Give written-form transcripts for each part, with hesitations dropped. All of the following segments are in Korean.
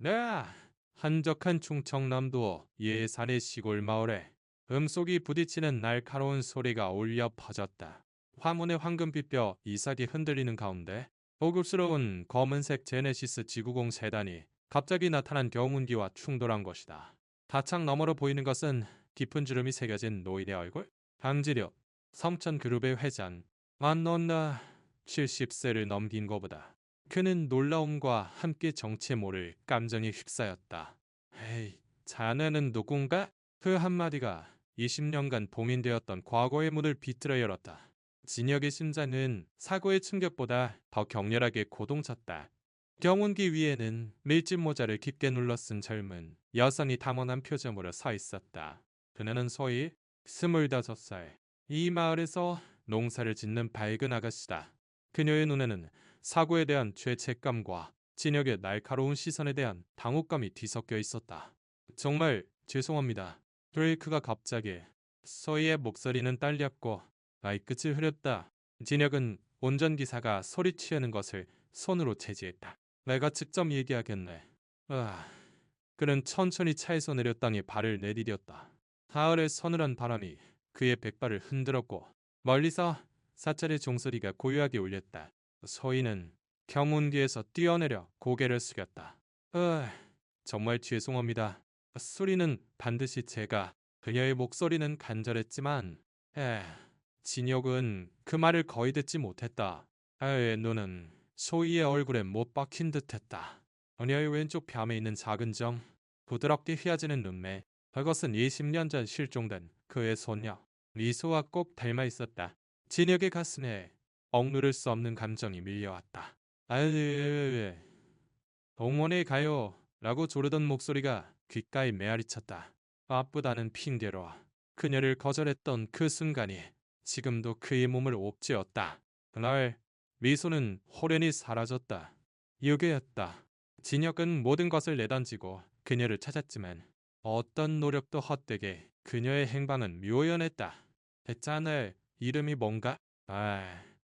네, 한적한 충청남도 예산의 시골 마을에 음속이 부딪히는 날카로운 소리가 울려 퍼졌다. 화문의 황금빛뼈 이삭이 흔들리는 가운데 고급스러운 검은색 제네시스 지구공 세단이 갑자기 나타난 경운기와 충돌한 것이다. 다창 너머로 보이는 것은 깊은 주름이 새겨진 노인의 얼굴. 강지력, 성천그룹의 회장. 안넌나 70세를 넘긴 것보다 그는 놀라움과 함께 정체 모를 감정이 휩싸였다. 에이, 자네는 누군가? 그 한마디가 20년간 봉인되었던 과거의 문을 비틀어 열었다. 진혁의 심장은 사고의 충격보다 더 격렬하게 고동쳤다. 경운기 위에는 밀짚 모자를 깊게 눌러쓴 젊은 여성이 담원한 표정으로 서 있었다. 그녀는 소위 25살. 이 마을에서 농사를 짓는 밝은 아가씨다. 그녀의 눈에는 사고에 대한 죄책감과 진혁의 날카로운 시선에 대한 당혹감이 뒤섞여 있었다. 정말 죄송합니다. 드레이크가 갑자기 소희의 목소리는 딸렸고 말끝을 흐렸다. 진혁은 운전기사가 소리치는 것을 손으로 제지했다. 내가 직접 얘기하겠네. 아, 그는 천천히 차에서 내렸다니 발을 내디뎠다. 가을의 서늘한 바람이 그의 백발을 흔들었고 멀리서 사찰의 종소리가 고요하게 울렸다. 소희는 경운기에서 뛰어내려 고개를 숙였다. 정말 죄송합니다. 소리는 반드시 제가. 그녀의 목소리는 간절했지만 진혁은 그 말을 거의 듣지 못했다. 그의 눈은 소희의 얼굴에 못 박힌 듯했다. 그녀의 왼쪽 뺨에 있는 작은 점, 부드럽게 휘어지는 눈매, 그것은 20년 전 실종된 그의 소녀 리소와 꼭 닮아 있었다. 진혁의 가슴에 억누를 수 없는 감정이 밀려왔다. 아유, 동원에 가요 라고 조르던 목소리가 귓가에 메아리쳤다. 바쁘다는 핑계로 그녀를 거절했던 그 순간이 지금도 그의 몸을 옥죄었다. 그날 미소는 호련히 사라졌다. 유괴였다. 진혁은 모든 것을 내던지고 그녀를 찾았지만 어떤 노력도 헛되게 그녀의 행방은 묘연했다. 대자네 이름이 뭔가?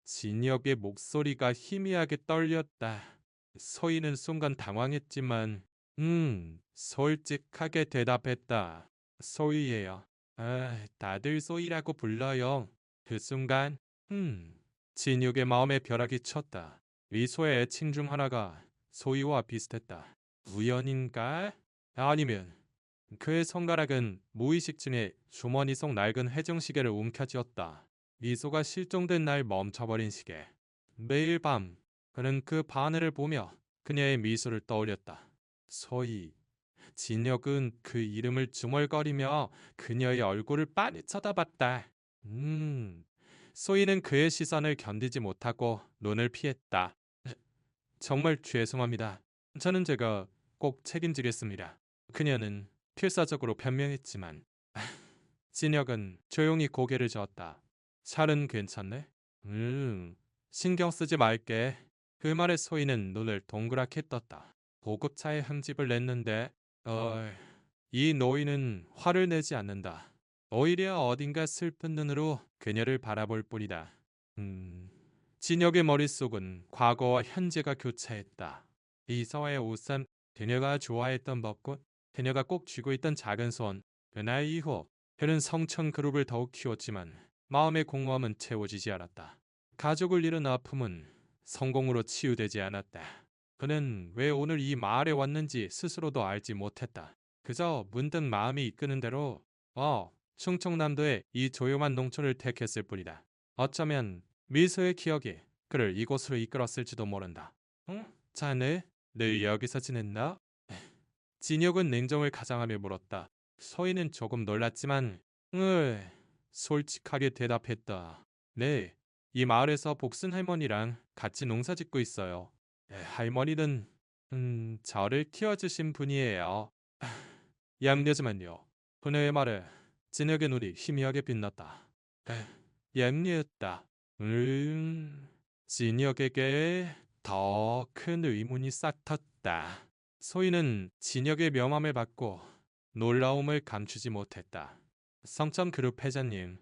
진혁의 목소리가 희미하게 떨렸다. 소희는 순간 당황했지만 솔직하게 대답했다. 소희예요. 다들 소희라고 불러요. 그 순간 진육의 마음에 벼락이 쳤다. 미소의 애칭 중 하나가 소희와 비슷했다. 우연인가? 아니면 그의 손가락은 무의식 중에 주머니 속 낡은 회중시계를 움켜쥐었다. 미소가 실종된 날 멈춰버린 시계. 매일 밤 그는 그 바늘을 보며 그녀의 미소를 떠올렸다. 소희. 진혁은 그 이름을 중얼거리며 그녀의 얼굴을 빤히 쳐다봤다. 소희는 그의 시선을 견디지 못하고 눈을 피했다. 정말 죄송합니다. 저는 제가 꼭 책임지겠습니다. 그녀는 필사적으로 변명했지만 진혁은 조용히 고개를 저었다. 살은 괜찮네? 신경 쓰지 말게. 그 말에 소희는 눈을 동그랗게 떴다. 보급차에 흠집을 냈는데 이 노인은 화를 내지 않는다. 오히려 어딘가 슬픈 눈으로 그녀를 바라볼 뿐이다. 진혁의 머릿속은 과거와 현재가 교차했다. 이서와의 옷은 그녀가 좋아했던 벚꽃, 그녀가 꼭 쥐고 있던 작은 손. 그날 이후 그는 성천 그룹을 더욱 키웠지만 마음의 공허함은 채워지지 않았다. 가족을 잃은 아픔은 성공으로 치유되지 않았다. 그는 왜 오늘 이 마을에 왔는지 스스로도 알지 못했다. 그저 문득 마음이 이끄는 대로 충청남도의 이 조용한 농촌을 택했을 뿐이다. 어쩌면 미소의 기억이 그를 이곳으로 이끌었을지도 모른다. 응? 자네 늘 여기서 지냈나? 진혁은 냉정을 가장하며 물었다. 소희는 조금 놀랐지만 솔직하게 대답했다. 네, 이 마을에서 복순 할머니랑 같이 농사 짓고 있어요. 할머니는 저를 키워주신 분이에요. 얌녀지만요. 그녀의 말에 진혁의 눈이 희미하게 빛났다. 얌녀였다. 진혁에게 더 큰 의문이 싹텄다. 소희는 진혁의 명함을 받고 놀라움을 감추지 못했다. 성점 그룹 회장님,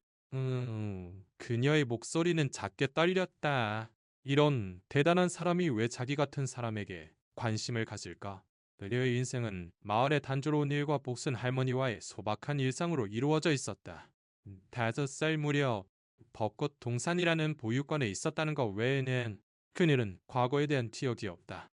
그녀의 목소리는 작게 떨렸다. 이런 대단한 사람이 왜 자기 같은 사람에게 관심을 가질까? 그녀의 인생은 마을의 단조로운 일과 복순 할머니와의 소박한 일상으로 이루어져 있었다. 5살 무렵 벚꽃 동산이라는 보육원에 있었다는 것 외에는 그녀는 과거에 대한 기억이 없다.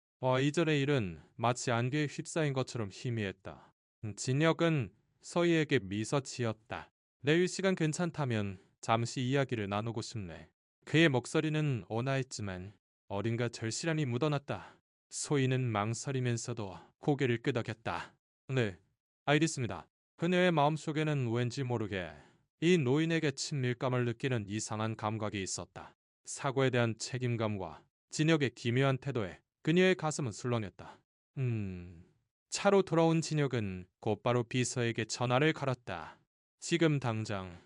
이전의 일은 마치 안개에 휩싸인 것처럼 희미했다. 진혁은 서희에게 미소 지었다. 내일 시간 괜찮다면 잠시 이야기를 나누고 싶네. 그의 목소리는 온화했지만 어딘가 절실함이 묻어났다. 소희는 망설이면서도 고개를 끄덕였다. 네, 알겠습니다. 그녀의 마음속에는 왠지 모르게 이 노인에게 친밀감을 느끼는 이상한 감각이 있었다. 사고에 대한 책임감과 진혁의 기묘한 태도에 그녀의 가슴은 술렁였다. 차로 돌아온 진혁은 곧바로 비서에게 전화를 걸었다. 지금 당장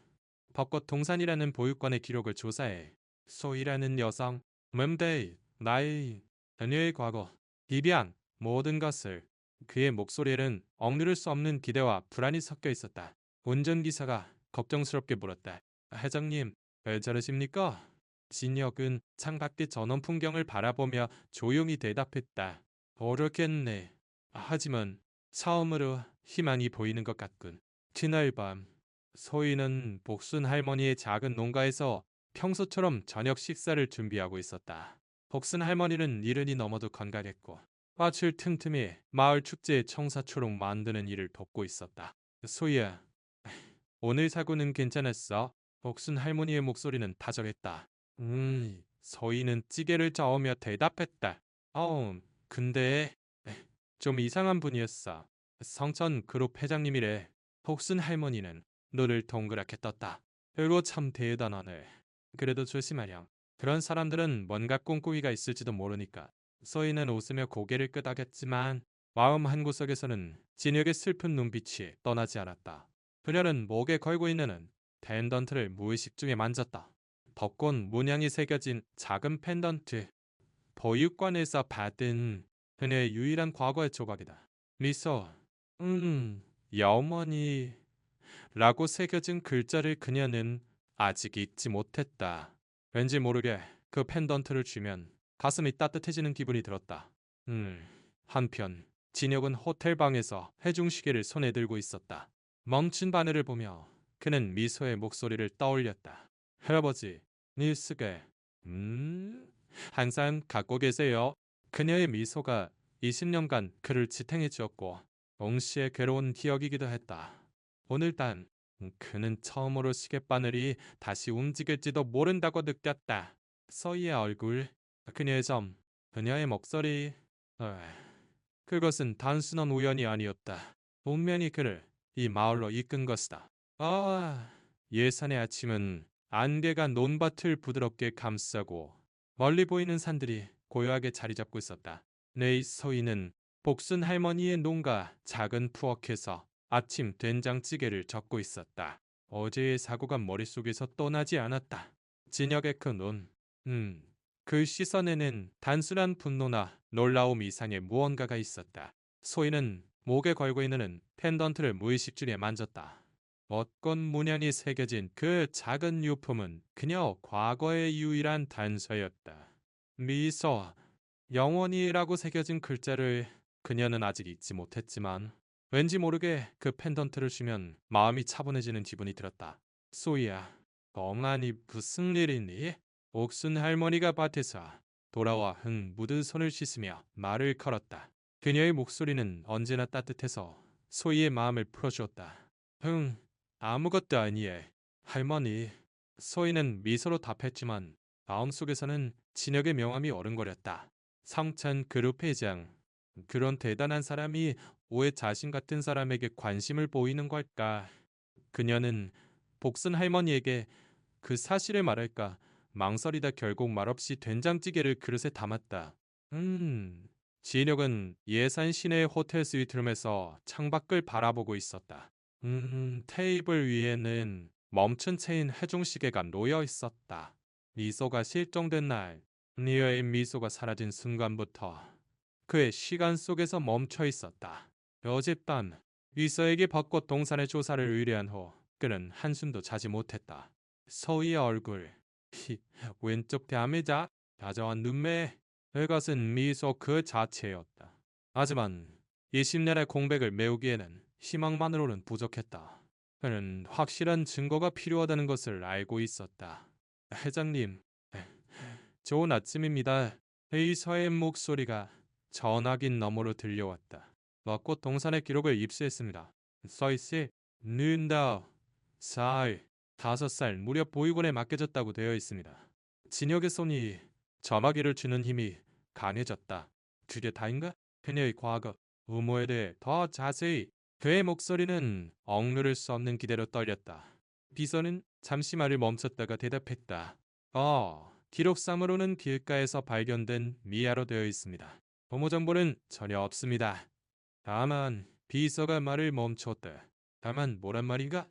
벚꽃 동산이라는 보육관의 기록을 조사해. 소희라는 여성, 맴데이, 나이, 그녀의 과거, 비비안, 모든 것을. 그의 목소리에는 억누를 수 없는 기대와 불안이 섞여 있었다. 운전기사가 걱정스럽게 물었다. 회장님, 왜 저러십니까? 진혁은 창밖의 전원 풍경을 바라보며 조용히 대답했다. 어렵겠네. 하지만 처음으로 희망이 보이는 것 같군. 그날 밤 소희는 복순 할머니의 작은 농가에서 평소처럼 저녁 식사를 준비하고 있었다. 복순 할머니는 이른이 넘어도 건강했고 화출 틈틈이 마을 축제의 청사초록 만드는 일을 돕고 있었다. 소희야, 오늘 사고는 괜찮았어? 복순 할머니의 목소리는 다정했다. 소희는 찌개를 저으며 대답했다. 근데 좀 이상한 분이었어. 성천 그룹 회장님이래. 복순 할머니는 눈을 동그랗게 떴다. 별거 참 대단하네. 그래도 조심하렴. 그런 사람들은 뭔가 꿍꿍이가 있을지도 모르니까. 소희는 웃으며 고개를 끄덕였지만 마음 한구석에서는 진혁의 슬픈 눈빛이 떠나지 않았다. 그녀는 목에 걸고 있는 펜던트를 무의식 중에 만졌다. 벚꽃 문양이 새겨진 작은 펜던트. 보육관에서 받은 그녀의 유일한 과거의 조각이다. 미소, 여머니 라고 새겨진 글자를 그녀는 아직 잊지 못했다. 왠지 모르게 그 펜던트를 쥐면 가슴이 따뜻해지는 기분이 들었다. 한편 진혁은 호텔 방에서 해중시계를 손에 들고 있었다. 멈춘 바늘을 보며 그는 미소의 목소리를 떠올렸다. 할아버지, 니스게, 항상 갖고 계세요. 그녀의 미소가 20년간 그를 지탱해 주었고 동시에 괴로운 기억이기도 했다. 오늘단 그는 처음으로 시계바늘이 다시 움직일지도 모른다고 느꼈다. 서희의 얼굴, 그녀의 점, 그녀의 목소리. 그것은 단순한 우연이 아니었다. 분명히 그를 이 마을로 이끈 것이다. 예산의 아침은 안개가 논밭을 부드럽게 감싸고 멀리 보이는 산들이 고요하게 자리 잡고 있었다. 네이 서희는 복순 할머니의 농가 작은 푸엌에서 아침 된장찌개를 젓고 있었다. 어제의 사고가 머릿속에서 떠나지 않았다. 진혁의 그 눈, 그 시선에는 단순한 분노나 놀라움 이상의 무언가가 있었다. 소희는 목에 걸고 있는 펜던트를 무의식 중에 만졌다. 벚꽃 문양이 새겨진 그 작은 유품은 그녀 과거의 유일한 단서였다. 미소, 영원히라고 새겨진 글자를 그녀는 아직 잊지 못했지만 왠지 모르게 그 펜던트를 쥐면 마음이 차분해지는 기분이 들었다. 소희야, 멍하니 무슨 일이니? 옥순 할머니가 밭에서 돌아와 흙 묻은 손을 씻으며 말을 걸었다. 그녀의 목소리는 언제나 따뜻해서 소희의 마음을 풀어주었다. 아무것도 아니에. 할머니. 소희는 미소로 답했지만 마음속에서는 진혁의 명함이 어른거렸다. 성찬 그룹 회장. 그런 대단한 사람이 왜 자신 같은 사람에게 관심을 보이는 걸까? 그녀는 복순 할머니에게 그 사실을 말할까 망설이다 결국 말없이 된장찌개를 그릇에 담았다. 진혁은 예산 시내의 호텔 스위트룸에서 창밖을 바라보고 있었다. 테이블 위에는 멈춘 채인 해중시계가 놓여 있었다. 미소가 실종된 날, 니어의 미소가 사라진 순간부터 그의 시간 속에서 멈춰 있었다. 어젯밤 위서에게 벚꽃 동산의 조사를 의뢰한 후 그는 한숨도 자지 못했다. 서희의 얼굴, 왼쪽 대암의자, 다정한 눈매, 그것은 미소 그 자체였다. 하지만 20년의 공백을 메우기에는 희망만으로는 부족했다. 그는 확실한 증거가 필요하다는 것을 알고 있었다. 회장님, 좋은 아침입니다. 회의사의 목소리가 전화기 너머로 들려왔다. 벚꽃 동산의 기록을 입수했습니다. 서희씨, 는다 4일, 5살 무렵 보육원에 맡겨졌다고 되어 있습니다. 진혁의 손이 점화기를 쥐는 힘이 강해졌다. 그게 다인가? 그녀의 과거, 의무에 대해 더 자세히. 그의 목소리는 억누를 수 없는 기대로 떨렸다. 비서는 잠시 말을 멈췄다가 대답했다. 기록상으로는 길가에서 발견된 미아로 되어 있습니다. 보모 정보는 전혀 없습니다. 다만 비서가 말을 멈췄다. 다만 뭐란 말인가?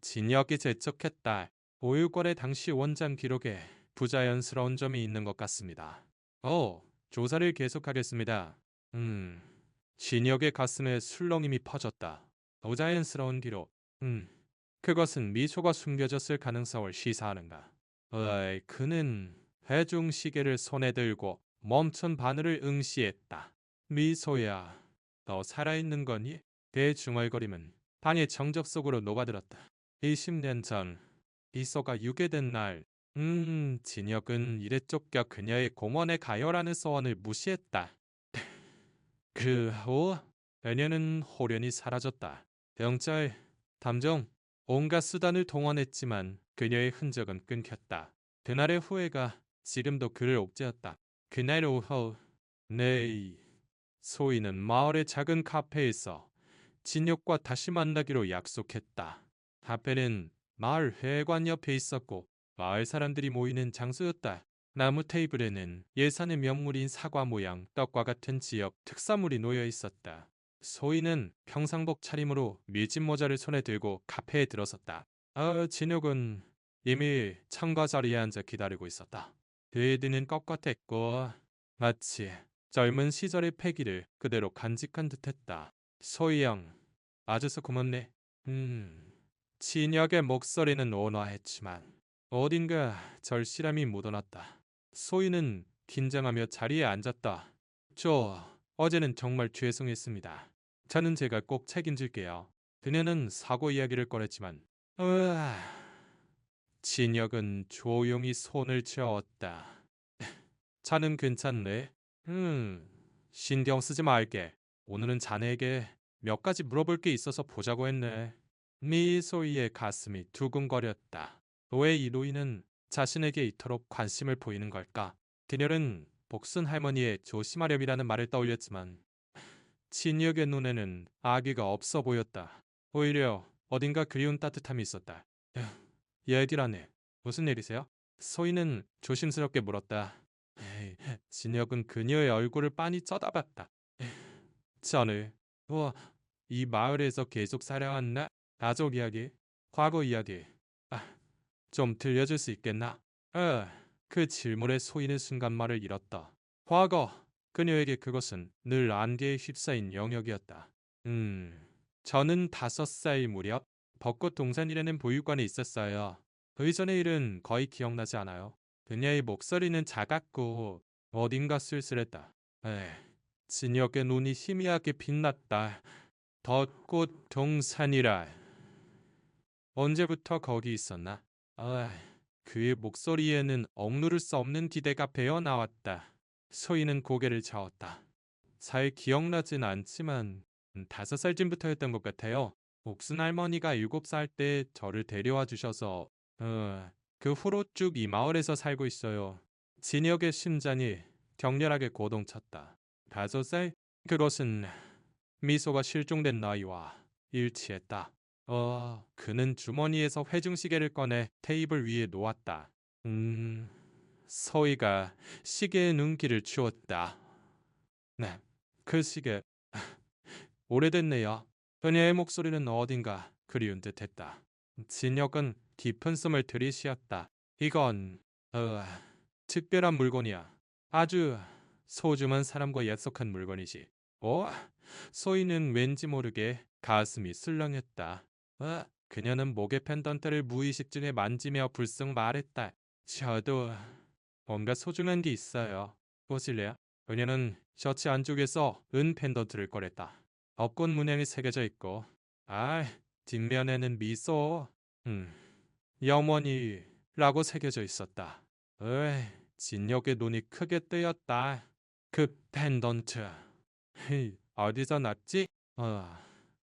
진혁이 재촉했다. 보육원의 당시 원장 기록에 부자연스러운 점이 있는 것 같습니다. 조사를 계속하겠습니다. 진혁의 가슴에 술렁임이 퍼졌다. 부자연스러운 기록. 그것은 미소가 숨겨졌을 가능성을 시사하는가? 그는 회중 시계를 손에 들고 멈춘 바늘을 응시했다. 미소야, 너 살아있는 거니? 그의 중얼거림은 방의 정적 속으로 녹아들었다. 20년 전, 비서가 유괴된 날, 진혁은 이래 쫓겨 그녀의 공원에 가요라는 소원을 무시했다. 그 후, 그녀는 호련히 사라졌다. 경찰, 담정, 온갖 수단을 동원했지만 그녀의 흔적은 끊겼다. 그날의 후회가 지금도 그를 옥죄었다. 그날 오후, 네, 소희는 마을의 작은 카페에서 진혁과 다시 만나기로 약속했다. 카페는 마을 회관 옆에 있었고 마을 사람들이 모이는 장소였다. 나무 테이블에는 예산의 명물인 사과 모양 떡과 같은 지역 특산물이 놓여 있었다. 소희는 평상복 차림으로 밀짚 모자를 손에 들고 카페에 들어섰다. 진혁은 이미 창가 자리에 앉아 기다리고 있었다. 그의 눈은 뻣뻣했고 마치 젊은 시절의 패기를 그대로 간직한 듯했다. 소희 양, 와줘서 고맙네. 진혁의 목소리는 온화했지만 어딘가 절실함이 묻어났다. 소희는 긴장하며 자리에 앉았다. 어제는 정말 죄송했습니다. 저는 제가 꼭 책임질게요. 그녀는 사고 이야기를 꺼냈지만 진혁은 조용히 손을 저었다. 자는 괜찮네. 신경 쓰지 말게. 오늘은 자네에게 몇 가지 물어볼 게 있어서 보자고 했네. 미소희의 가슴이 두근거렸다. 왜 이로이는 자신에게 이토록 관심을 보이는 걸까? 그녀는 복순 할머니의 조심하렴이라는 말을 떠올렸지만 진혁의 눈에는 아기가 없어 보였다. 오히려 어딘가 그리운 따뜻함이 있었다. 얘기라네. 무슨 일이세요? 소희는 조심스럽게 물었다. 진혁은 그녀의 얼굴을 빤히 쳐다봤다. 저는 이 마을에서 계속 살아왔나? 가족 이야기, 과거 이야기. 좀 들려줄 수 있겠나? 그 질문에 소희는 순간 말을 잃었다. 과거, 그녀에게 그것은 늘 안개에 휩싸인 영역이었다. 저는 5살 무렵 벚꽃 동산이라는 보육관에 있었어요. 그 이전의 일은 거의 기억나지 않아요. 그녀의 목소리는 작았고 어딘가 쓸쓸했다. 진혁의 눈이 희미하게 빛났다. 벚꽃 동산이라. 언제부터 거기 있었나? 그의 목소리에는 억누를 수 없는 기대가 배어나왔다. 소희는 고개를 저었다. 잘 기억나진 않지만 5살쯤부터였던 것 같아요. 옥순 할머니가 7살 때 저를 데려와 주셔서 그 후로 쭉 이 마을에서 살고 있어요. 진혁의 심장이 격렬하게 고동쳤다. 5살? 그것은 미소가 실종된 나이와 일치했다. 그는 주머니에서 회중시계를 꺼내 테이블 위에 놓았다. 서희가 시계에 눈길을 주었다. 네, 그 시계 오래됐네요. 그녀의 목소리는 어딘가 그리운 듯했다. 진혁은 깊은 숨을 들이쉬었다. 이건 특별한 물건이야. 아주 소중한 사람과 약속한 물건이지. 소희는 왠지 모르게 가슴이 술렁였다. 그녀는 목의 펜던트를 무의식 중에 만지며 불쑥 말했다. 저도 뭔가 소중한 게 있어요. 보실래요? 그녀는 셔츠 안쪽에서 은 펜던트를 꺼냈다. 벚꽃 문양이 새겨져 있고, 아, 뒷면에는 미소, 음, 영원히라고 새겨져 있었다. 으이, 진혁의 눈이 크게 뜨였다. 그 펜던트, 어디서 났지?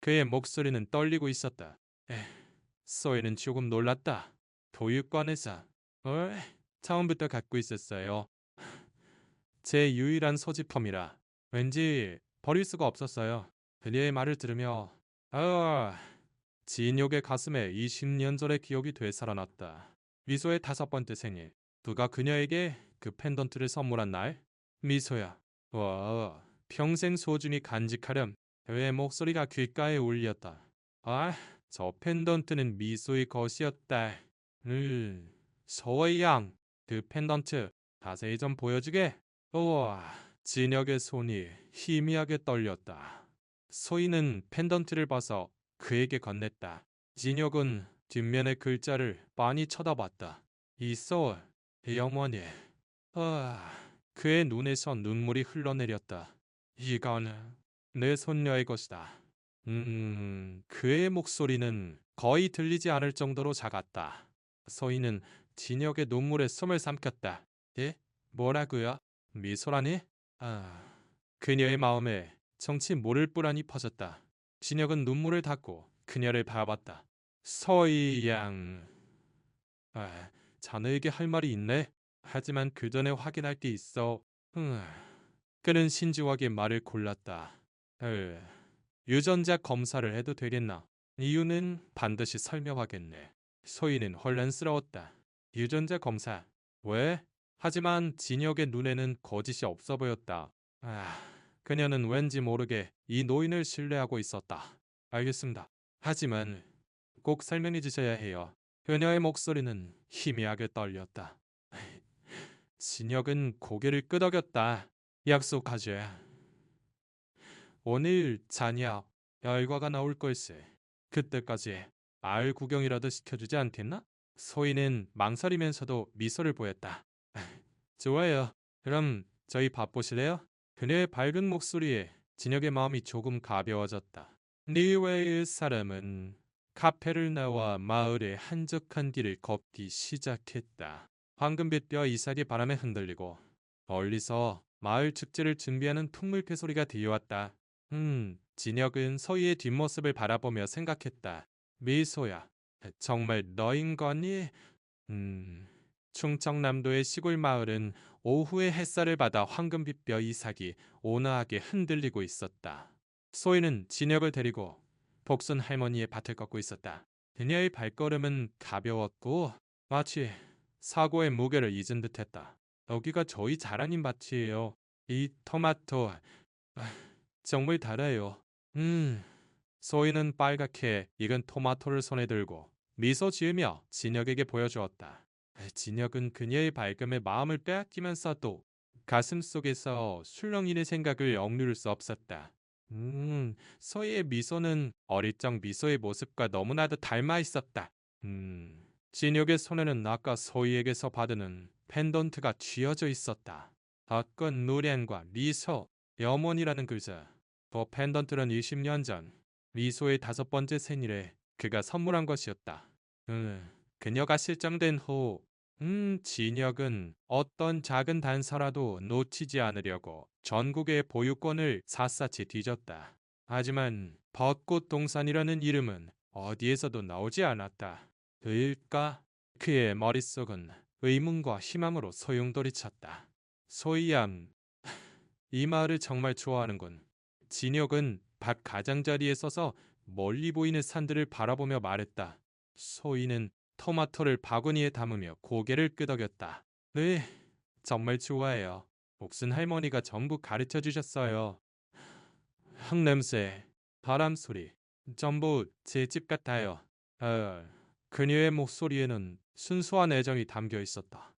그의 목소리는 떨리고 있었다. 소희는 조금 놀랐다. 보육관에서, 어이, 처음부터 갖고 있었어요. 제 유일한 소지품이라 왠지 버릴 수가 없었어요. 그녀의 말을 들으며 진욕의 가슴에 20년 전의 기억이 되살아났다. 미소의 5번째 생일. 누가 그녀에게 그 펜던트를 선물한 날? 미소야. 와, 평생 소중히 간직하렴. 그의 목소리가 귓가에 울렸다. 아, 저 펜던트는 미소의 것이었다. 서의 양, 그 펜던트 자세히 좀 보여주게. 우와, 진혁의 손이 희미하게 떨렸다. 소희는 펜던트를 봐서 그에게 건넸다. 진혁은 뒷면의 글자를 빤히 쳐다봤다. 이소, 영원히. 그의 눈에서 눈물이 흘러내렸다. 이건 내 손녀의 것이다. 그의 목소리는 거의 들리지 않을 정도로 작았다. 소희는 진혁의 눈물에 숨을 삼켰다. 예? 뭐라고요? 미소라니? 그녀의 마음에 정치 모를 불안이 퍼졌다. 진혁은 눈물을 닦고 그녀를 바라봤다. 서희 양, 자네에게 할 말이 있네. 하지만 그 전에 확인할 게 있어. 그는 신중하게 말을 골랐다. 유전자 검사를 해도 되겠나? 이유는 반드시 설명하겠네. 소희는 혼란스러웠다. 유전자 검사? 왜? 하지만 진혁의 눈에는 거짓이 없어 보였다. 그녀는 왠지 모르게 이 노인을 신뢰하고 있었다. 알겠습니다. 하지만 꼭 설명해 주셔야 해요. 그녀의 목소리는 희미하게 떨렸다. 진혁은 고개를 끄덕였다. 약속하지. 오늘 자냐 결과가 나올 걸세. 그때까지 마을 구경이라도 시켜주지 않겠나? 소희는 망설이면서도 미소를 보였다. 좋아요. 그럼 저희 밥 보실래요? 그녀의 밝은 목소리에 진혁의 마음이 조금 가벼워졌다. 네 외의 사람은 카페를 나와 마을의 한적한 길을 걷기 시작했다. 황금빛 뼈 이삭이 바람에 흔들리고 멀리서 마을 축제를 준비하는 풍물패 소리가 들려왔다. 진혁은 서희의 뒷모습을 바라보며 생각했다. 미소야, 정말 너인 거니? 충청남도의 시골 마을은 오후의 햇살을 받아 황금빛 뼈 이삭이 온화하게 흔들리고 있었다. 소희는 진혁을 데리고 복순 할머니의 밭을 걷고 있었다. 그녀의 발걸음은 가벼웠고 마치 사고의 무게를 잊은 듯했다. 여기가 저희 자라님 밭이에요. 이 토마토 정말 달아요. 소희는 빨갛게 익은 토마토를 손에 들고 미소 지으며 진혁에게 보여주었다. 진혁은 그녀의 밝음에 마음을 빼앗기면서도 가슴속에서 술렁이는 생각을 억누를 수 없었다. 소희의 미소는 어릴 적 미소의 모습과 너무나도 닮아 있었다. 진혁의 손에는 아까 소희에게서 받은 펜던트가 쥐어져 있었다. 벚꽃 노량과 미소, 염원이라는 글자. 그 펜던트는 20년 전 미소의 5번째 생일에 그가 선물한 것이었다. 그녀가 실종된 후 진혁은 어떤 작은 단서라도 놓치지 않으려고 전국의 보유권을 샅샅이 뒤졌다. 하지만 벚꽃 동산이라는 이름은 어디에서도 나오지 않았다. 그일까? 그의 머릿속은 의문과 희망으로 소용돌이쳤다. 소희양, 이 마을을 정말 좋아하는군. 진혁은 밭 가장자리에 서서 멀리 보이는 산들을 바라보며 말했다. 소희는 토마토를 바구니에 담으며 고개를 끄덕였다. 네, 정말 좋아해요. 복순 할머니가 전부 가르쳐 주셨어요. 흙냄새, 바람소리, 전부 제 집 같아요. 그녀의 목소리에는 순수한 애정이 담겨 있었다.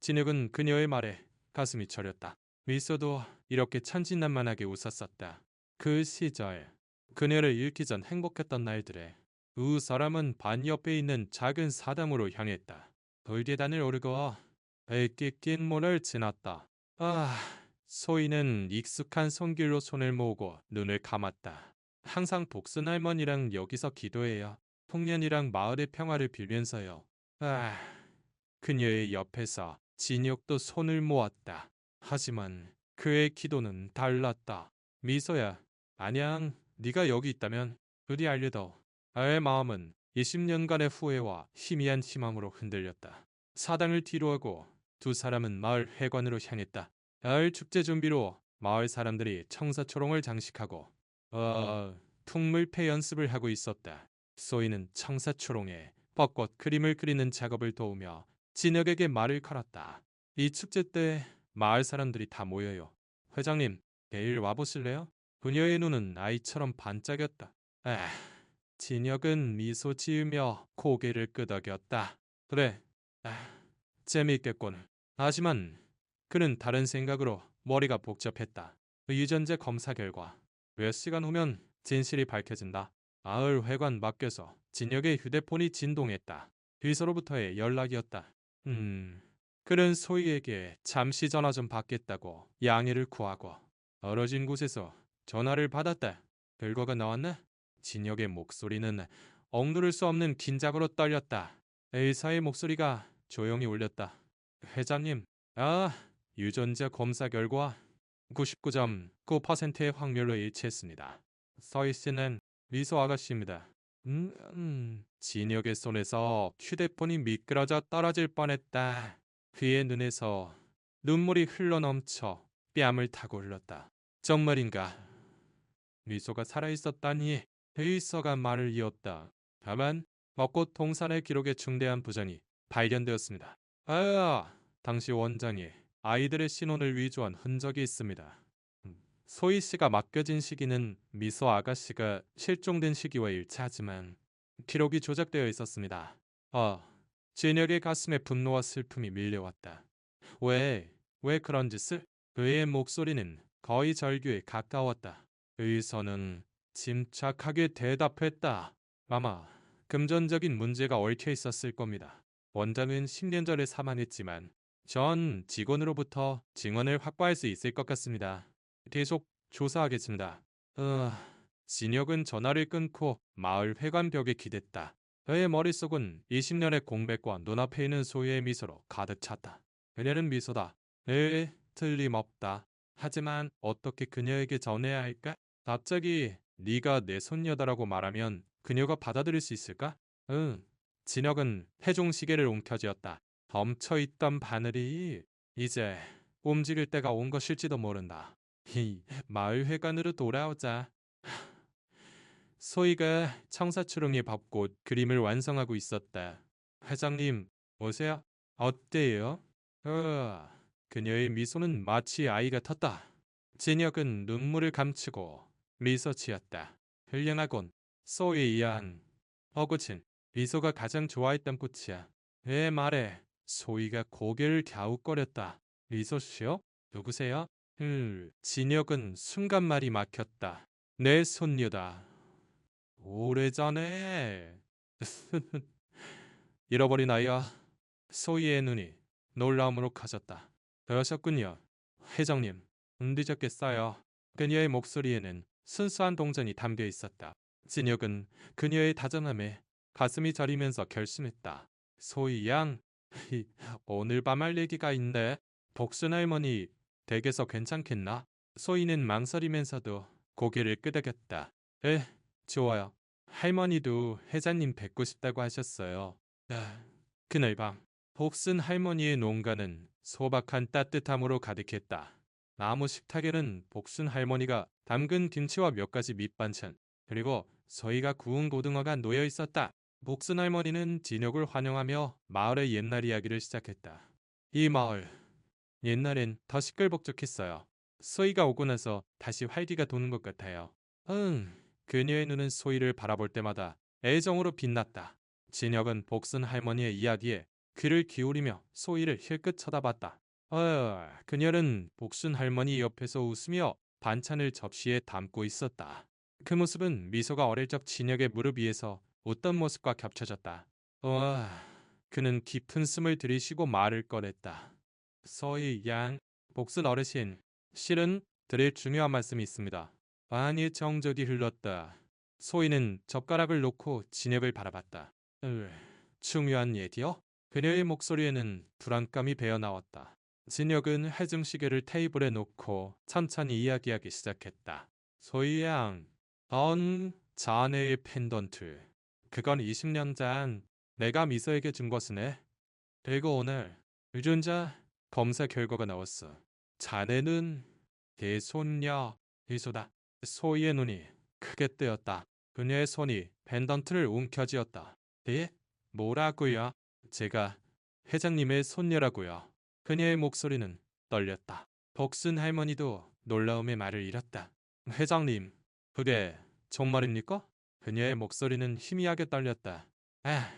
진혁은 그녀의 말에 가슴이 저렸다. 미소도 이렇게 천진난만하게 웃었었다. 그 시절 그녀를 잃기 전 행복했던 날들에 두 사람은 반 옆에 있는 작은 사담으로 향했다. 돌계단을 오르고 밝게 낀 모를 지났다. 소희는 익숙한 손길로 손을 모으고 눈을 감았다. 항상 복순 할머니랑 여기서 기도해요. 풍년이랑 마을의 평화를 빌면서요. 아, 그녀의 옆에서 진혁도 손을 모았다. 하지만 그의 기도는 달랐다. 미소야, 안녕. 네가 여기 있다면 부디 알려도. 아의 마음은 20년간의 후회와 희미한 희망으로 흔들렸다. 사당을 뒤로하고 두 사람은 마을 회관으로 향했다. 가을 축제 준비로 마을 사람들이 청사초롱을 장식하고 풍물패 연습을 하고 있었다. 소희는 청사초롱에 벚꽃 그림을 그리는 작업을 도우며 진혁에게 말을 걸었다. 이 축제 때 마을 사람들이 다 모여요. 회장님, 내일 와보실래요? 그녀의 눈은 아이처럼 반짝였다. 아, 진혁은 미소 지으며 고개를 끄덕였다. 그래, 재미있겠군. 하지만 그는 다른 생각으로 머리가 복잡했다. 유전자 검사 결과 몇 시간 후면 진실이 밝혀진다. 마을 회관 밖에서 진혁의 휴대폰이 진동했다. 비서로부터의 연락이었다. 그는 소희에게 잠시 전화 좀 받겠다고 양해를 구하고 떨어진 곳에서 전화를 받았다. 결과가 나왔나? 진혁의 목소리는 억누를 수 없는 긴장으로 떨렸다. 의사의 목소리가 조용히 울렸다. 회장님, 유전자 검사 결과 99.9%의 확률로 일치했습니다. 서희 씨는 미소 아가씨입니다. 진혁의 손에서 휴대폰이 미끄러져 떨어질 뻔했다. 그의 눈에서 눈물이 흘러넘쳐 뺨을 타고 흘렀다. 정말인가? 미소가 살아있었다니. 회의서가 말을 이었다. 다만 벚꽃 동산의 기록에 중대한 부정이 발견되었습니다. 당시 원장이 아이들의 신원을 위조한 흔적이 있습니다. 소희 씨가 맡겨진 시기는 미소 아가씨가 실종된 시기와 일치하지만 기록이 조작되어 있었습니다. 진혁의 가슴에 분노와 슬픔이 밀려왔다. 왜 그런 짓을? 그의 목소리는 거의 절규에 가까웠다. 의사는 침착하게 대답했다. 아마 금전적인 문제가 얽혀 있었을 겁니다. 원장은 10년 전에 사망했지만 전 직원으로부터 증언을 확보할 수 있을 것 같습니다. 계속 조사하겠습니다. 진혁은 전화를 끊고 마을 회관 벽에 기댔다. 그의 머릿속은 20년의 공백과 눈앞에 있는 소희의 미소로 가득 찼다. 그녀는 미소다. 틀림없다. 하지만 어떻게 그녀에게 전해야 할까? 갑자기 네가 내 손녀다라고 말하면 그녀가 받아들일 수 있을까? 진혁은 태종시계를 움켜쥐었다. 멈춰있던 바늘이 이제 움직일 때가 온 것일지도 모른다. 마을 회관으로 돌아오자. 소희가 청사초롱의 벚꽃 그림을 완성하고 있었다. 회장님, 오세요. 어때요? 그녀의 미소는 마치 아이 같았다. 진혁은 눈물을 감추고 미소 지었다. 훌륭하군. 소희의 양. 어구친 미소가 가장 좋아했던 꽃이야. 내 말에 소희가 고개를 갸웃거렸다. 미소씨요? 누구세요? 진혁은 순간 말이 막혔다. 내 손녀다. 오래전에 잃어버린 아이야. 소희의 눈이 놀라움으로 커졌다. 그러셨군요. 회장님, 늦었겠어요. 그녀의 목소리에는 순수한 동정이 담겨 있었다. 진혁은 그녀의 다정함에 가슴이 저리면서 결심했다. 소희 양, 오늘 밤 할 얘기가 있네. 복순 할머니 댁에서 괜찮겠나? 소희는 망설이면서도 고개를 끄덕였다. 좋아요. 할머니도 회장님 뵙고 싶다고 하셨어요. 그날 밤 복순 할머니의 농가는 소박한 따뜻함으로 가득했다. 나무 식탁에는 복순 할머니가 담근 김치와 몇 가지 밑반찬, 그리고 소희가 구운 고등어가 놓여 있었다. 복순 할머니는 진혁을 환영하며 마을의 옛날 이야기를 시작했다. 이 마을, 옛날엔 더 시끌벅적했어요. 소희가 오고 나서 다시 활기가 도는 것 같아요. 그녀의 눈은 소희를 바라볼 때마다 애정으로 빛났다. 진혁은 복순 할머니의 이야기에 귀를 기울이며 소희를 힐끗 쳐다봤다. 그녀는 복순 할머니 옆에서 웃으며 반찬을 접시에 담고 있었다. 그 모습은 미소가 어릴 적 진혁의 무릎 위에서 웃던 모습과 겹쳐졌다. 그는 깊은 숨을 들이쉬고 말을 꺼냈다. 소희 양, 복순 어르신, 실은 드릴 중요한 말씀이 있습니다. 많이 정적이 흘렀다. 소희는 젓가락을 놓고 진혁을 바라봤다. 중요한 얘기요? 그녀의 목소리에는 불안감이 배어나왔다. 진혁은 해증시계를 테이블에 놓고 천천히 이야기하기 시작했다. 소희 양, 자네의 펜던트. 그건 20년 전 내가 미서에게 준 것이네. 그리고 오늘 유전자 검사 결과가 나왔어. 자네는 대손녀 이소다. 소희의 눈이 크게 뜨였다. 그녀의 손이 펜던트를 움켜쥐었다. 예? 뭐라고요? 제가 회장님의 손녀라고요. 그녀의 목소리는 떨렸다. 복순 할머니도 놀라움에 말을 잃었다. 회장님, 그게 정말입니까? 그녀의 목소리는 희미하게 떨렸다. 아,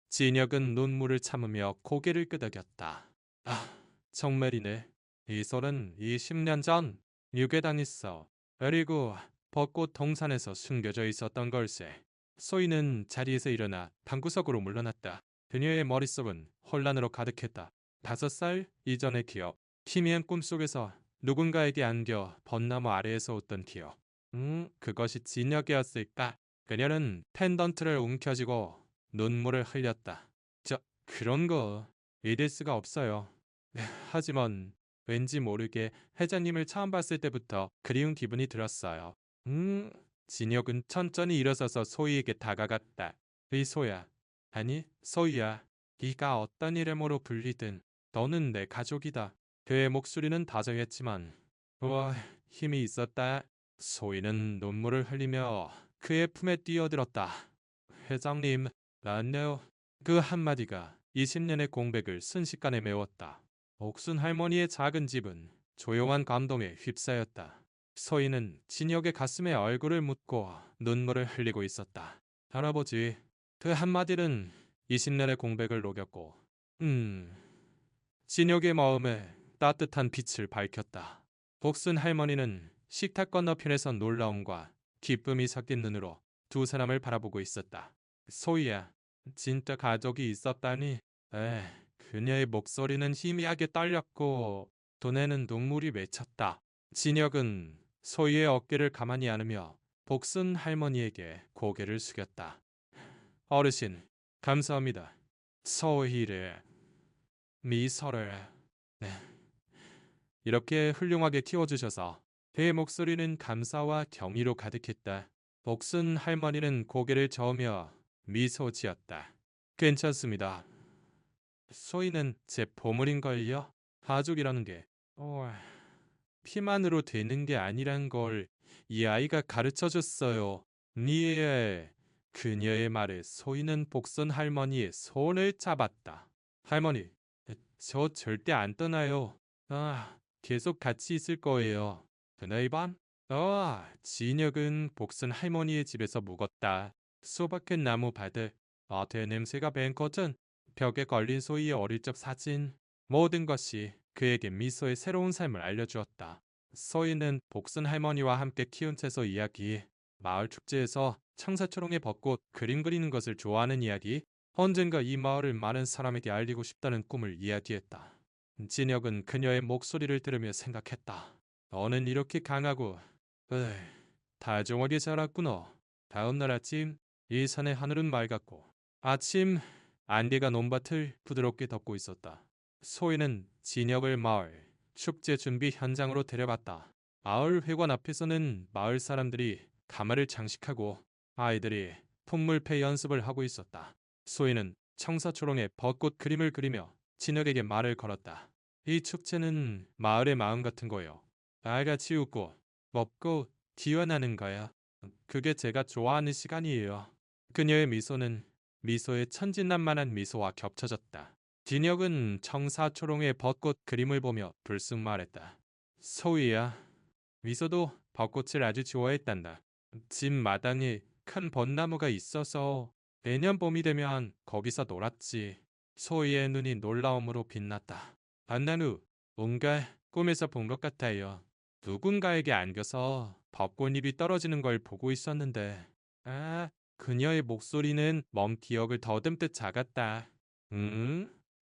진혁은 눈물을 참으며 고개를 끄덕였다. 아, 정말이네. 이 솔은 20년 전 유괴당 있어. 그리고 벚꽃 동산에서 숨겨져 있었던 걸세. 소희는 자리에서 일어나 방구석으로 물러났다. 그녀의 머릿속은 혼란으로 가득했다. 5살 이전의 기억. 희미한 꿈속에서 누군가에게 안겨 벚나무 아래에서 웃던 기억. 그것이 진혁이었을까? 그녀는 펜던트를 움켜쥐고 눈물을 흘렸다. 그런 거 믿을 수가 없어요. 하지만 왠지 모르게 회장님을 처음 봤을 때부터 그리운 기분이 들었어요. 진혁은 천천히 일어서서 소희에게 다가갔다. 소야, 아니 소희야, 네가 어떤 이름으로 불리든 너는 내 가족이다. 그의 목소리는 다정했지만 우와, 힘이 있었다. 소희는 눈물을 흘리며 그의 품에 뛰어들었다. 회장님, 나네요. 그 한마디가 20년의 공백을 순식간에 메웠다. 옥순 할머니의 작은 집은 조용한 감동에 휩싸였다. 소희는 진혁의 가슴에 얼굴을 묻고 눈물을 흘리고 있었다. 할아버지, 그 한마디는 20년의 공백을 녹였고, 진혁의 마음에 따뜻한 빛을 밝혔다. 옥순 할머니는 식탁 건너편에서 놀라움과 기쁨이 섞인 눈으로 두 사람을 바라보고 있었다. 소희야, 진짜 가족이 있었다니. 그녀의 목소리는 희미하게 떨렸고 눈에는 눈물이 맺혔다. 진혁은 소희의 어깨를 가만히 안으며 복순 할머니에게 고개를 숙였다. 어르신, 감사합니다. 소희를, 미서를, 네, 이렇게 훌륭하게 키워주셔서 그의 목소리는 감사와 경의로 가득했다. 복순 할머니는 고개를 저으며 미소 지었다. 괜찮습니다. 소희는 제 보물인걸요? 가족이라는 게 피만으로 되는 게 아니란 걸 이 아이가 가르쳐줬어요. 네, 그녀의 말에 소희는 복순 할머니의 손을 잡았다. 할머니, 저 절대 안 떠나요. 계속 같이 있을 거예요. 그날 밤? 진혁은 복순 할머니의 집에서 묵었다. 수박한 나무 바들, 대냄새가 밴 커튼, 벽에 걸린 소희의 어릴 적 사진, 모든 것이 그에게 미소의 새로운 삶을 알려주었다. 소희는 복순 할머니와 함께 키운 채소 이야기, 마을 축제에서 청사초롱의 벚꽃 그림 그리는 것을 좋아하는 이야기, 언젠가 이 마을을 많은 사람에게 알리고 싶다는 꿈을 이야기했다. 진혁은 그녀의 목소리를 들으며 생각했다. 너는 이렇게 강하고 다정하게 자랐구나. 다음 날 아침 이 산의 하늘은 맑았고 아침 안개가 논밭을 부드럽게 덮고 있었다. 소희는 진혁을 마을 축제 준비 현장으로 데려갔다. 마을 회관 앞에서는 마을 사람들이 가마를 장식하고 아이들이 풍물패 연습을 하고 있었다. 소희는 청사초롱에 벚꽃 그림을 그리며 진혁에게 말을 걸었다. 이 축제는 마을의 마음 같은 거요. 알같이 웃고 먹고 기원하는 거야. 그게 제가 좋아하는 시간이에요. 그녀의 미소는 미소의 천진난만한 미소와 겹쳐졌다. 진혁은 청사초롱의 벚꽃 그림을 보며 불쑥 말했다. 소희야, 미소도 벚꽃을 아주 좋아했단다. 집 마당에 큰 벚나무가 있어서 매년 봄이 되면 거기서 놀았지. 소희의 눈이 놀라움으로 빛났다. 벚나무, 뭔가 꿈에서 본 것 같아요. 누군가에게 안겨서 벚꽃잎이 떨어지는 걸 보고 있었는데 그녀의 목소리는 먼 기억을 더듬듯 작았다.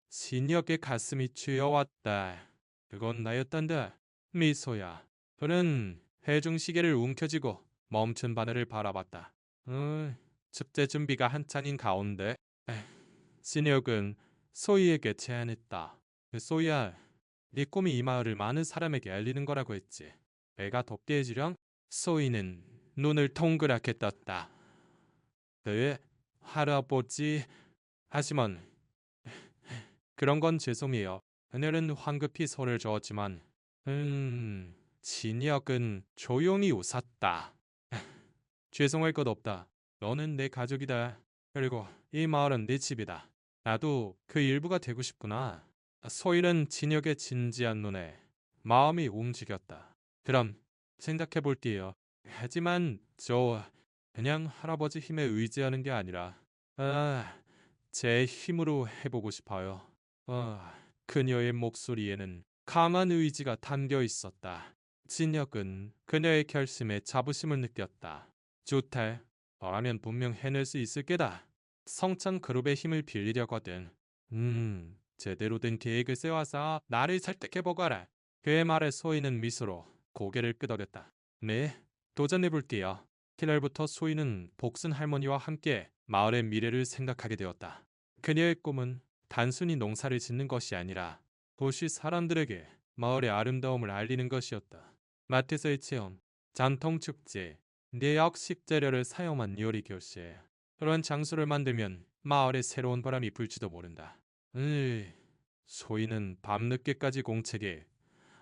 진혁의 가슴이 죄어왔다. 그건 나였단다. 미소야. 그는 해중시계를 움켜쥐고 멈춘 바늘을 바라봤다. 축제 준비가 한창인 가운데 신혁은 소희에게 제안했다. 소희야, 네 꿈이 이 마을을 많은 사람에게 알리는 거라고 했지. 내가 돕게 해주렴. 소희는 눈을 동그랗게 떴다. 네, 할아버지. 하지만 그런 건 죄송해요. 그녀는 황급히 손을 저었지만 진혁은 조용히 웃었다. 죄송할 것 없다. 너는 내 가족이다. 그리고 이 마을은 네 집이다. 나도 그 일부가 되고 싶구나. 소희는 진혁의 진지한 눈에 마음이 움직였다. 그럼 생각해 볼게요. 하지만 저 그냥 할아버지 힘에 의지하는 게 아니라 제 힘으로 해보고 싶어요. 그녀의 목소리에는 강한 의지가 담겨 있었다. 진혁은 그녀의 결심에 자부심을 느꼈다. 좋다. 너라면 분명 해낼 수 있을 게다. 성찬 그룹의 힘을 빌리려거든. 제대로 된 계획을 세워서 나를 설득해보거라. 그의 말에 소희는 미소로 고개를 끄덕였다. 네, 도전해볼게요. 그날부터 소희는 복순 할머니와 함께 마을의 미래를 생각하게 되었다. 그녀의 꿈은 단순히 농사를 짓는 것이 아니라 도시 사람들에게 마을의 아름다움을 알리는 것이었다. 마트에서의 체험, 전통축제, 내역 식재료를 사용한 요리 교실. 그런 장소를 만들면 마을에 새로운 바람이 불지도 모른다. 소희는 밤늦게까지 공책에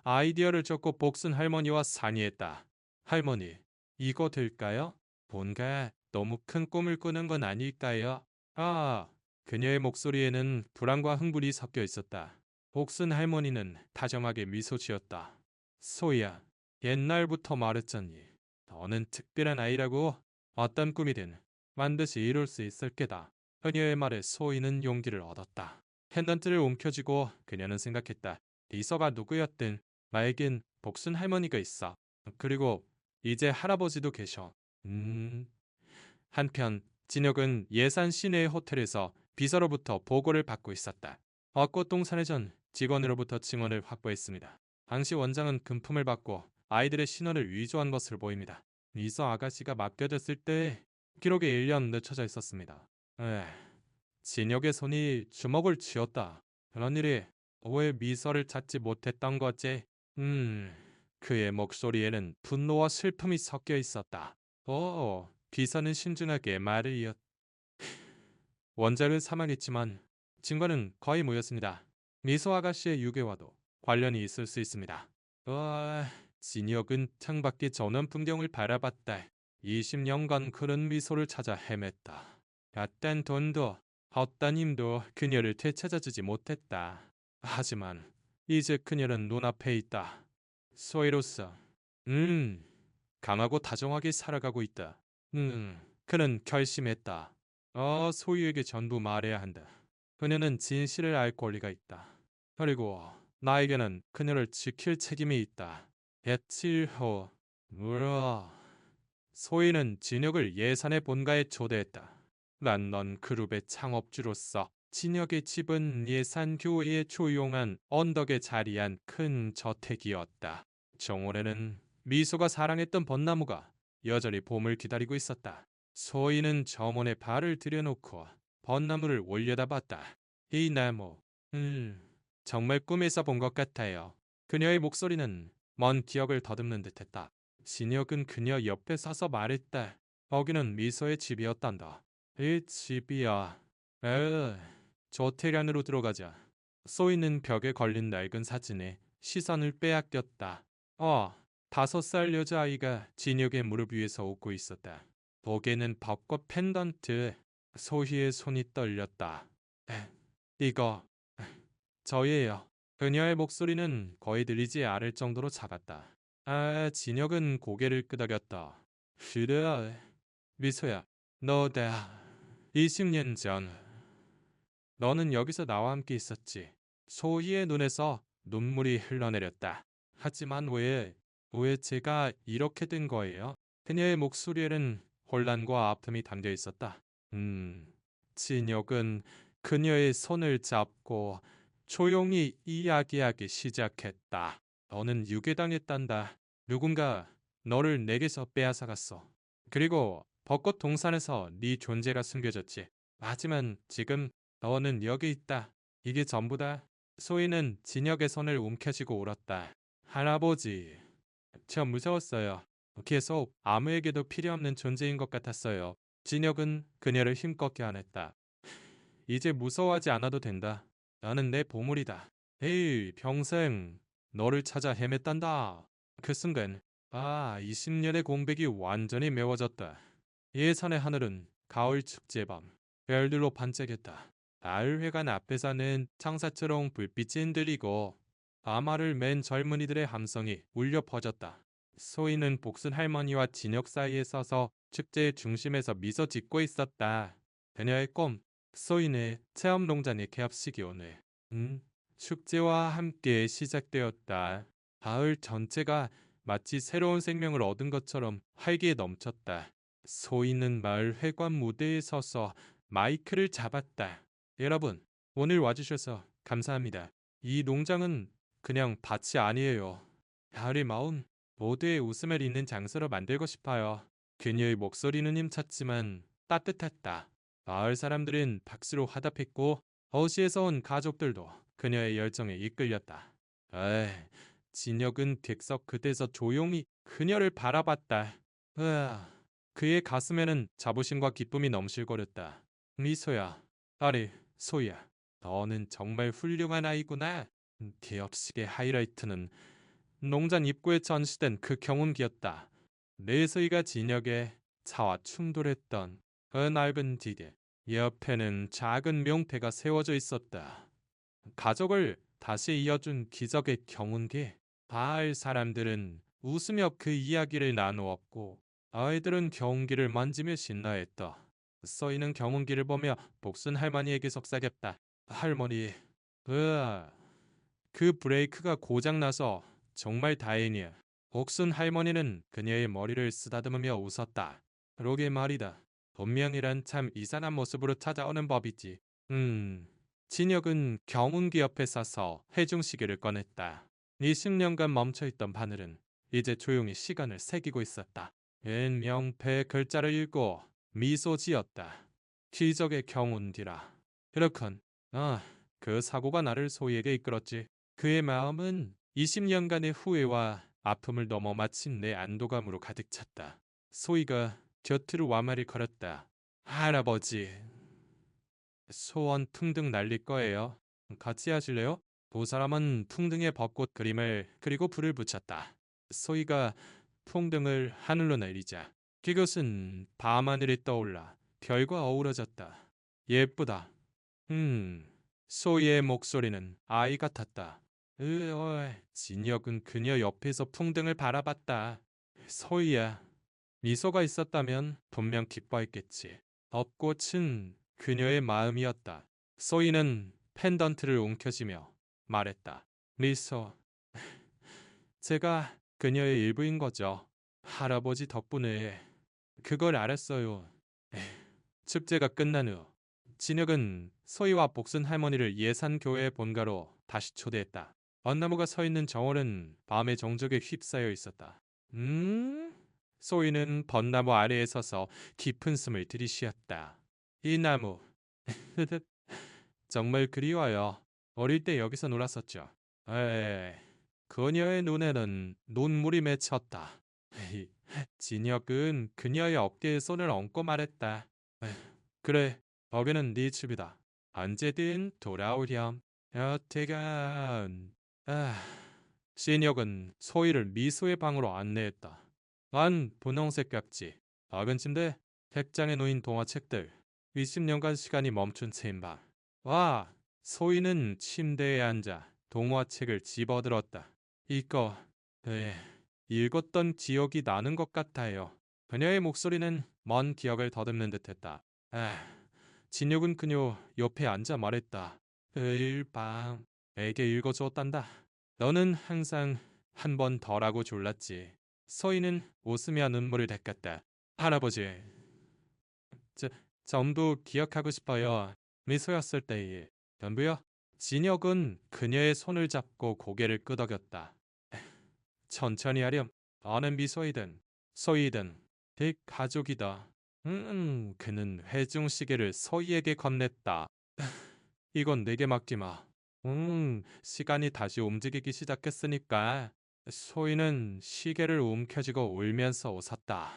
아이디어를 적고 복순 할머니와 상의했다. 할머니, 이거 될까요? 뭔가 너무 큰 꿈을 꾸는 건 아닐까요? 그녀의 목소리에는 불안과 흥분이 섞여 있었다. 복순 할머니는 다정하게 미소 지었다. 소희야, 옛날부터 말했잖니. 너는 특별한 아이라고. 어떤 꿈이든 반드시 이룰 수 있을 게다. 그녀의 말에 소희는 용기를 얻었다. 펜던트를 움켜쥐고 그녀는 생각했다. 리서가 누구였든 나에겐 복순 할머니가 있어. 그리고 이제 할아버지도 계셔. 한편 진혁은 예산 시내의 호텔에서 비서로부터 보고를 받고 있었다. 벚꽃동산회 전 직원으로부터 증언을 확보했습니다. 당시 원장은 금품을 받고 아이들의 신원을 위조한 것으로 보입니다. 리서 아가씨가 맡겨졌을 때 기록에 1년 늦춰져 있었습니다. 진혁의 손이 주먹을 쥐었다. 그런 일이 왜 미서를 찾지 못했던 거지? 그의 목소리에는 분노와 슬픔이 섞여 있었다. 비서는 신중하게 말을 이었다. 원작은 사망했지만 증거는 거의 모였습니다. 미소 아가씨의 유괴와도 관련이 있을 수 있습니다. 진혁은 창밖의 전원 풍경을 바라봤다. 20년간 그런 미소를 찾아 헤맸다. 갓된 돈도 헛된 힘도 그녀를 되찾아주지 못했다. 하지만 이제 그녀는 눈앞에 있다. 소희로서 강하고 다정하게 살아가고 있다. 그는 결심했다. 소희에게 전부 말해야 한다. 그녀는 진실을 알 권리가 있다. 그리고 나에게는 그녀를 지킬 책임이 있다. 며칠 후, 소희는 진혁을 예산의 본가에 초대했다. 난 그룹의 창업주로서 진혁의 집은 예산 교회의 조용한 언덕에 자리한 큰 저택이었다. 정원에는 미소가 사랑했던 벚나무가 여전히 봄을 기다리고 있었다. 소희는 정원에 발을 들여놓고 벚나무를 올려다봤다. 이 나무, 정말 꿈에서 본 것 같아요. 그녀의 목소리는 먼 기억을 더듬는 듯했다. 진혁은 그녀 옆에 서서 말했다. 거기는 미소의 집이었단다. 이 집이야. 저택 안으로 들어가자. 소희는 벽에 걸린 낡은 사진에 시선을 빼앗겼다. 5살 여자아이가 진혁의 무릎 위에서 웃고 있었다. 목에는 벚꽃 펜던트. 소희의 손이 떨렸다. 이거 저예요. 그녀의 목소리는 거의 들리지 않을 정도로 작았다. 진혁은 고개를 끄덕였다. 그래, 미소야, 너다. 20년 전, 너는 여기서 나와 함께 있었지. 소희의 눈에서 눈물이 흘러내렸다. 하지만 왜 제가 이렇게 된 거예요? 그녀의 목소리에는 혼란과 아픔이 담겨 있었다. 진혁은 그녀의 손을 잡고 조용히 이야기하기 시작했다. 너는 유괴당했단다. 누군가 너를 내게서 빼앗아갔어. 그리고 벚꽃 동산에서 네 존재가 숨겨졌지. 하지만 지금 너는 여기 있다. 이게 전부다. 소희는 진혁의 손을 움켜쥐고 울었다. 할아버지, 저 무서웠어요. 계속 아무에게도 필요 없는 존재인 것 같았어요. 진혁은 그녀를 힘껏 껴안았다. 이제 무서워하지 않아도 된다. 나는 내 보물이다. 에이, 평생 너를 찾아 헤맸단다. 그 순간 20년의 공백이 완전히 메워졌다. 예산의 하늘은 가을 축제밤 별들로 반짝였다. 마을회관 앞에서는 창사처럼 불빛이 흔들리고 아마를 맨 젊은이들의 함성이 울려 퍼졌다. 소희는 복순 할머니와 진혁 사이에 서서 축제의 중심에서 미소 짓고 있었다. 그녀의 꿈, 소희의 체험농장의 개업식이 오늘 축제와 함께 시작되었다. 가을 전체가 마치 새로운 생명을 얻은 것처럼 활기에 넘쳤다. 소희는 마을 회관 무대에 서서 마이크를 잡았다. 여러분, 오늘 와주셔서 감사합니다. 이 농장은 그냥 밭이 아니에요. 가을의 마음, 모두의 웃음을 잇는 장소로 만들고 싶어요. 그녀의 목소리는 힘찼지만 따뜻했다. 마을 사람들은 박수로 화답했고 어시에서 온 가족들도 그녀의 열정에 이끌렸다. 에이, 진혁은 객석 끝에서 조용히 그녀를 바라봤다. 그의 가슴에는 자부심과 기쁨이 넘실거렸다. 미소야, 아리, 소야, 너는 정말 훌륭한 아이구나. 개업식의 하이라이트는 농장 입구에 전시된 그 경운기였다. 내서이가 진혁의 차와 충돌했던 그 낡은 지대 옆에는 작은 명패가 세워져 있었다. 가족을 다시 이어준 기적의 경운기. 마을 사람들은 웃으며 그 이야기를 나누었고 아이들은 경운기를 만지며 신나했다. 써있는 경운기를 보며 복순 할머니에게 속삭였다. 할머니, 으아, 그 브레이크가 고장나서 정말 다행이야. 복순 할머니는 그녀의 머리를 쓰다듬으며 웃었다. 그러게 말이다. 본명이란 참 이상한 모습으로 찾아오는 법이지. 진혁은 경운기 옆에 서서 해중시계를 꺼냈다. 20년간 멈춰있던 바늘은 이제 조용히 시간을 새기고 있었다. 옛 명패의 글자를 읽고 미소 지었다. 기적의 경운기라. 그렇군. 그 사고가 나를 소희에게 이끌었지. 그의 마음은 20년간의 후회와 아픔을 넘어 마침내 안도감으로 가득 찼다. 소희가 곁으로 와마를 걸었다. 할아버지, 소원 풍등 날릴 거예요. 같이 하실래요? 두 사람은 풍등에 벚꽃 그림을 그리고 불을 붙였다. 소희가 풍등을 하늘로 날리자 그것은 밤하늘에 떠올라 별과 어우러졌다. 예쁘다. 소희의 목소리는 아이 같았다. 진혁은 그녀 옆에서 풍등을 바라봤다. 소희야, 미소가 있었다면 분명 기뻐했겠지. 벚꽃은 그녀의 마음이었다. 소희는 펜던트를 움켜쥐며 말했다. 미소, 제가 그녀의 일부인 거죠. 할아버지 덕분에 그걸 알았어요. 축제가 끝난 후 진혁은 소희와 복순 할머니를 예산교회 본가로 다시 초대했다. 언나무가 서 있는 정원은 밤의 정적에 휩싸여 있었다. 소희는 벚나무 아래에 서서 깊은 숨을 들이쉬었다. 이 나무, 정말 그리워요. 어릴 때 여기서 놀았었죠. 에, 그녀의 눈에는 눈물이 맺혔다. 진혁은 그녀의 어깨에 손을 얹고 말했다. 그래, 거기는 네 집이다. 언제든 돌아오렴. 여태간. 진혁은 소희를 미소의 방으로 안내했다. 난 분홍색 깍지, 작은 침대, 책장에 놓인 동화책들, 20년간 시간이 멈춘 채인 방. 소희는 침대에 앉아 동화책을 집어들었다. 이거, 읽었던 기억이 나는 것 같아요. 그녀의 목소리는 먼 기억을 더듬는 듯했다. 진혁은 그녀 옆에 앉아 말했다. 매일 밤 애게 읽어주었단다. 너는 항상 한 번 덜하고 졸랐지. 소희는 웃으며 눈물을 닦았다. 할아버지, 저, 전부 기억하고 싶어요. 미소였을 때의 전부요? 진혁은 그녀의 손을 잡고 고개를 끄덕였다. 천천히 하렴. 너는 미소이든 소이든 대가족이다. 그는 회중시계를 소희에게 건넸다. 이건 내게 맡기마. 시간이 다시 움직이기 시작했으니까. 소희는 시계를 움켜쥐고 울면서 웃었다.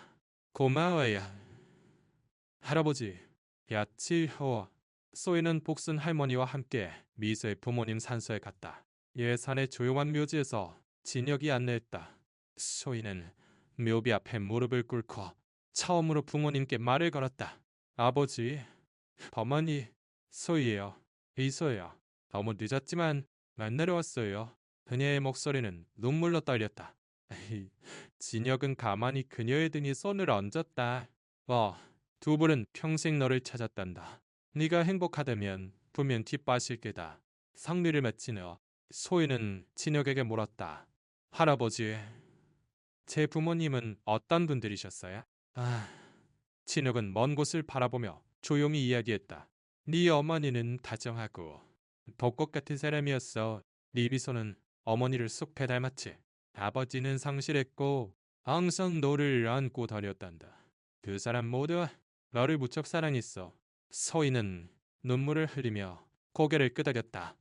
고마워요. 할아버지. 야치 후 소희는 복순 할머니와 함께 미소의 부모님 산소에 갔다. 예산의 조용한 묘지에서 진혁이 안내했다. 소희는 묘비 앞에 무릎을 꿇고 처음으로 부모님께 말을 걸었다. 아버지, 어머니, 소희예요. 이소예요. 너무 늦었지만 만 내려왔어요. 그녀의 목소리는 눈물로 떨렸다. 진혁은 가만히 그녀의 등에 손을 얹었다. 두불은 평생 너를 찾았단다. 네가 행복하다면 분명 기뻐하실 게다. 성미를 맺힌 후 소희는 진혁에게 물었다. 할아버지, 제 부모님은 어떤 분들이셨어요? 진혁은 먼 곳을 바라보며 조용히 이야기했다. 네 어머니는 다정하고 벚꽃 같은 사람이었어. 네 미소는 어머니를 쏙 배닮았지. 아버지는 성실했고 항상 너를 안고 다녔단다. 그 사람 모두 너를 무척 사랑했어. 소희는 눈물을 흘리며 고개를 끄덕였다.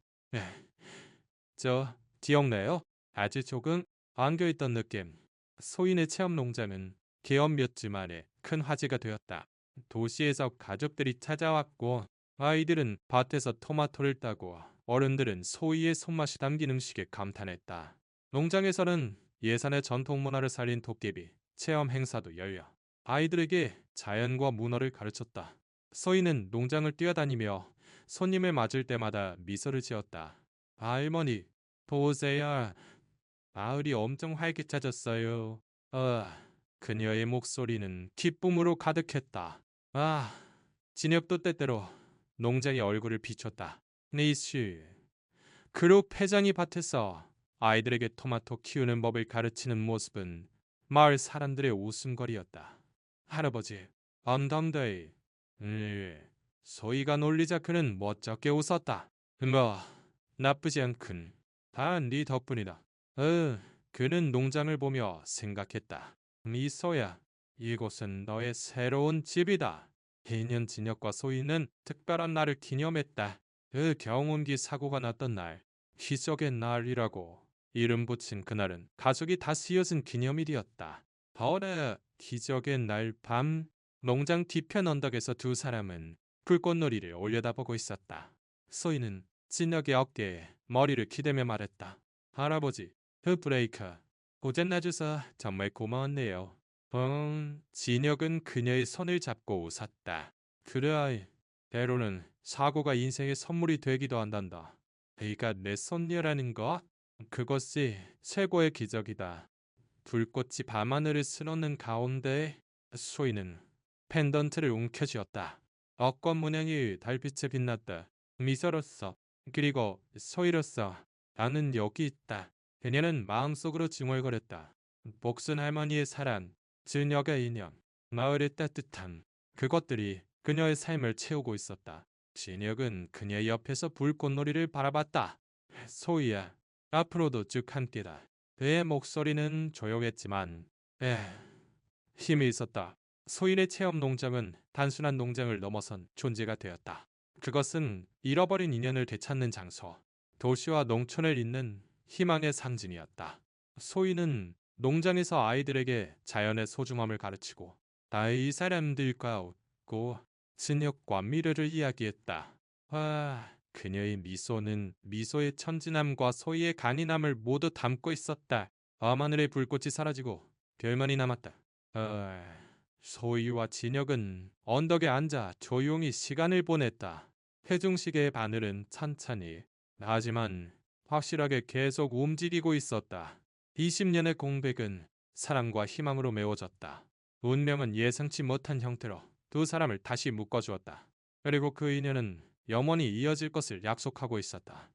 저 기억나요? 아주 조금 안겨있던 느낌. 소인의 체험 농장은 개업 몇 주 만에 큰 화제가 되었다. 도시에서 가족들이 찾아왔고 아이들은 밭에서 토마토를 따고 어른들은 소희의 손맛이 담긴 음식에 감탄했다. 농장에서는 예산의 전통 문화를 살린 도깨비 체험 행사도 열려 아이들에게 자연과 문어를 가르쳤다. 소희는 농장을 뛰어다니며 손님을 맞을 때마다 미소를 지었다. 할머니, 보세요. 마을이 엄청 활기차졌어요. 그녀의 목소리는 기쁨으로 가득했다. 진혁도 때때로 농장의 얼굴을 비췄다. 니씨, 그룹 회장이 밭에서 아이들에게 토마토 키우는 법을 가르치는 모습은 마을 사람들의 웃음거리였다. 할아버지, 엄담다이. 소희가 놀리자 그는 멋쩍게 웃었다. 나쁘지 않군. 다 네 덕분이다. 그는 농장을 보며 생각했다. 미소야, 이곳은 너의 새로운 집이다. 2년 진혁과 소희는 특별한 날을 기념했다. 그 경운기 사고가 났던 날, 기적의 날이라고 이름 붙인 그날은 가족이 다 쓰여진 기념일이었다. 어느 기적의 날 밤, 농장 뒤편 언덕에서 두 사람은 불꽃놀이를 올려다보고 있었다. 소희는 진혁의 어깨에 머리를 기대며 말했다. 할아버지, 브레이커, 고장 나줘서 정말 고마웠네요. 진혁은 그녀의 손을 잡고 웃었다. 그래 아이, 때로는 사고가 인생의 선물이 되기도 한단다. 네가 내 손녀라는 것? 그것이 최고의 기적이다. 불꽃이 밤하늘을 쓸어넣는 가운데 소희는 펜던트를 움켜쥐었다. 억권 문양이 달빛에 빛났다. 미소로서 그리고 소희로서 나는 여기 있다. 그녀는 마음속으로 중얼거렸다. 복순 할머니의 사랑, 진혁의 인연, 마을의 따뜻함, 그것들이 그녀의 삶을 채우고 있었다. 진혁은 그녀의 옆에서 불꽃놀이를 바라봤다. 소희야, 앞으로도 쭉 함께다. 그의 목소리는 조용했지만 힘이 있었다. 소인의 체험 농장은 단순한 농장을 넘어선 존재가 되었다. 그것은 잃어버린 인연을 되찾는 장소, 도시와 농촌을 잇는 희망의 상징이었다. 소인은 농장에서 아이들에게 자연의 소중함을 가르치고 나의 이 사람들과 웃고 진혁과 미래를 이야기했다. 그녀의 미소는 미소의 천진함과 소희의 간인함을 모두 담고 있었다. 밤하늘의 불꽃이 사라지고 별만이 남았다. 소희와 진혁은 언덕에 앉아 조용히 시간을 보냈다. 회중시계의 바늘은 천천히 하지만 확실하게 계속 움직이고 있었다. 20년의 공백은 사랑과 희망으로 메워졌다. 운명은 예상치 못한 형태로 두 사람을 다시 묶어주었다. 그리고 그 인연은 영원히 이어질 것을 약속하고 있었다.